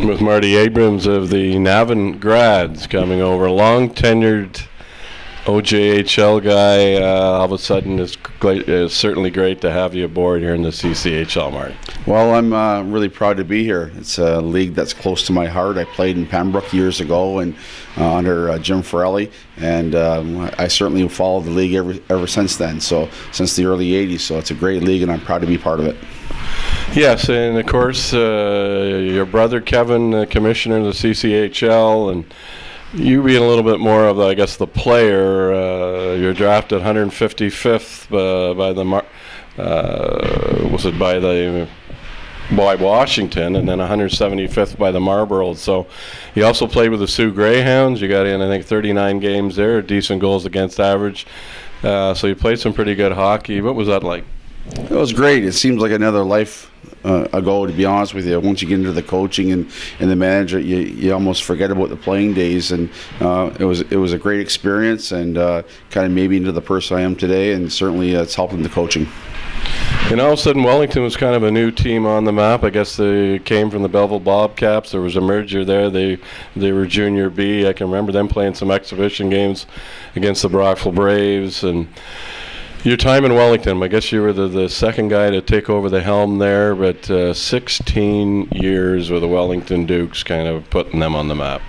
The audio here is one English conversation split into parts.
With Marty Abrams of the Navan Grads coming over, long-tenured OJHL guy. All of a sudden, it's certainly great to have you aboard here in the CCHL, Marty. Well, I'm really proud to be here. It's a league that's close to my heart. I played in Pembroke years ago and under Jim Farrelly, and I certainly followed the league ever since then. So since the early '80s, so it's a great league, and I'm proud to be part of it. Yes, and of course, your brother Kevin, commissioner of the CCHL, and you being a little bit more of, I guess, the player. You're drafted 155th by Washington, and then 175th by the Marlborough. So you also played with the Sioux Greyhounds. You got in, I think, 39 games there, decent goals against average. So you played some pretty good hockey. What was that like? It was great. It seems like another life ago, to be honest with you. Once you get into the coaching and the manager, you almost forget about the playing days. And it was a great experience, and kind of maybe into the person I am today. And certainly it's helping the coaching. And all of a sudden, Wellington was kind of a new team on the map. I guess they came from the Belleville Bobcats. There was a merger there. They were Junior B. I can remember them playing some exhibition games against the Brockville Braves. And your time in Wellington, I guess you were the second guy to take over the helm there, but 16 years with the Wellington Dukes, kind of putting them on the map.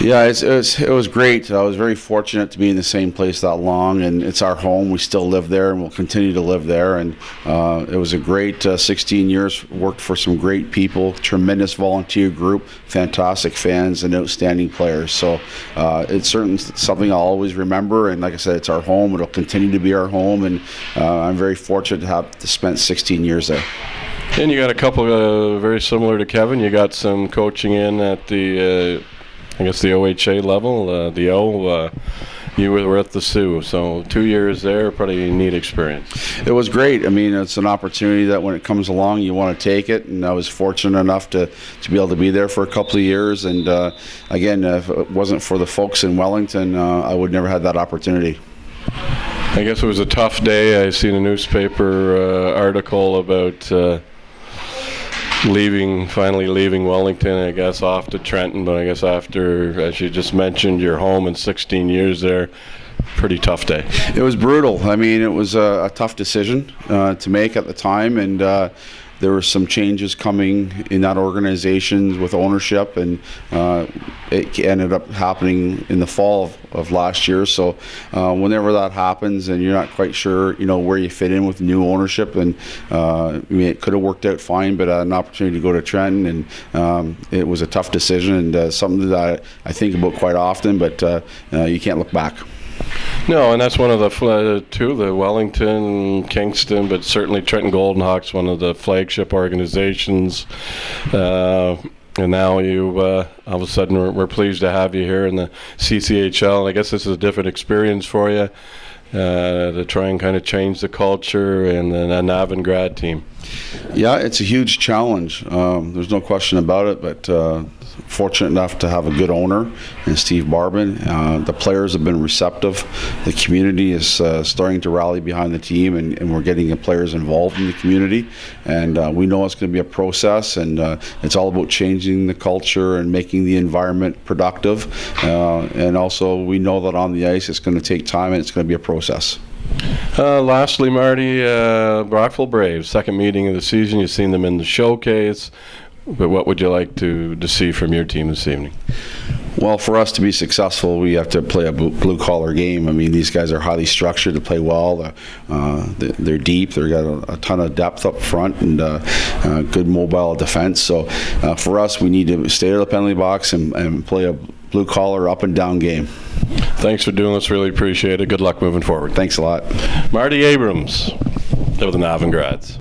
Yeah, it was great. I was very fortunate to be in the same place that long, and it's our home. We still live there, and we'll continue to live there. And it was a great 16 years. Worked for some great people, tremendous volunteer group, fantastic fans, and outstanding players. So it's certainly something I'll always remember. And like I said, it's our home. It'll continue to be our home, and I'm very fortunate to have spent 16 years there. And you got a couple very similar to Kevin. You got some coaching in at the I guess the OHA level, the O. You were at the Sioux, so 2 years there, pretty neat experience. It was great. I mean, it's an opportunity that when it comes along, you want to take it, and I was fortunate enough to be able to be there for a couple of years. And again, if it wasn't for the folks in Wellington, I would never had that opportunity. I guess it was a tough day. I seen a newspaper article about finally leaving Wellington, I guess, off to Trenton. But I guess after, as you just mentioned, your home and 16 years there, pretty tough day. It was brutal. I mean, it was a tough decision to make at the time, and there were some changes coming in that organization with ownership, and it ended up happening in the fall of last year. So whenever that happens and you're not quite sure, where you fit in with new ownership, and I mean, it could have worked out fine, but an opportunity to go to Trenton, and it was a tough decision, and something that I think about quite often, but you can't look back. No, and that's one of the Wellington, Kingston, but certainly Trenton Golden Hawks, one of the flagship organizations. And now you, all of a sudden, we're pleased to have you here in the CCHL. I guess this is a different experience for you to try and kind of change the culture and the Navan grad team. Yeah, it's a huge challenge. There's no question about it, but fortunate enough to have a good owner in Steve Barbin. The players have been receptive. The community is starting to rally behind the team, and we're getting the players involved in the community. And we know it's going to be a process, and it's all about changing the culture and making the environment productive. And also, we know that on the ice it's going to take time, and it's going to be a process. Lastly, Marty, Brockville Braves, second meeting of the season. You've seen them in the showcase, but what would you like to see from your team this evening? Well, for us to be successful, we have to play a blue-collar game. I mean, these guys are highly structured to play well. They're deep. They've got a ton of depth up front and good mobile defense. So for us, we need to stay out of the penalty box and play a blue-collar, up-and-down game. Thanks for doing this. Really appreciate it. Good luck moving forward. Thanks a lot. Marty Abrams of the Navan Grads.